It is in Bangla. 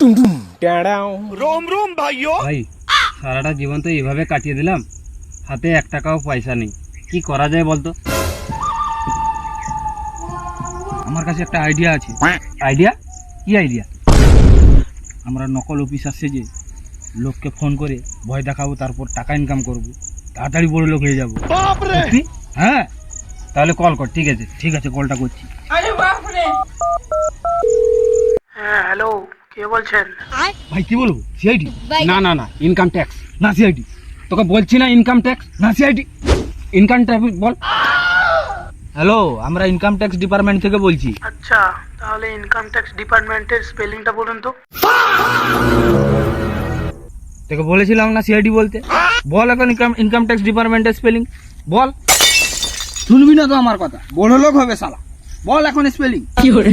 रोम रोम भाइयों। ভাই সারাটা জীবন তো এইভাবে কাটিয়ে দিলাম, হাতে 1 টাকাও পয়সা নেই, কি করা যায় বলতো? আমার কাছে একটা আইডিয়া আছে। আইডিয়া? কি আইডিয়া? আমরা নকল অফিসার সেজে লোককে ফোন করে ভয় দেখাবো, তারপর টাকা ইনকাম করব, তাড়াতাড়ি বড় লোক হয়ে যাবো। সত্যি? হ্যাঁ, তাহলে কল কর। ঠিক আছে ঠিক আছে, কলটা করছি। হ্যাঁ হ্যালো, কে বলছেন? ভাই কি বলবো? সিআইডি? না না না, ইনকাম ট্যাক্স। না সিআইডি, তোকে বলছি না ইনকাম ট্যাক্স, না সিআইডি, ইনকাম ট্যাক্স বল। হ্যালো, আমরা ইনকাম ট্যাক্স ডিপার্টমেন্ট থেকে বলছি। আচ্ছা, তাহলে ইনকাম ট্যাক্স ডিপার্টমেন্টের স্পেলিংটা বলুন তো। তোকে বলেছিলাম না সিআইডি বলতে। বল এখন ইনকাম ট্যাক্স ডিপার্টমেন্টের স্পেলিং বল। শুনবি না তো আমার কথা, বড় লোক হবে শালা। বল এখন স্পেলিং। কি করে?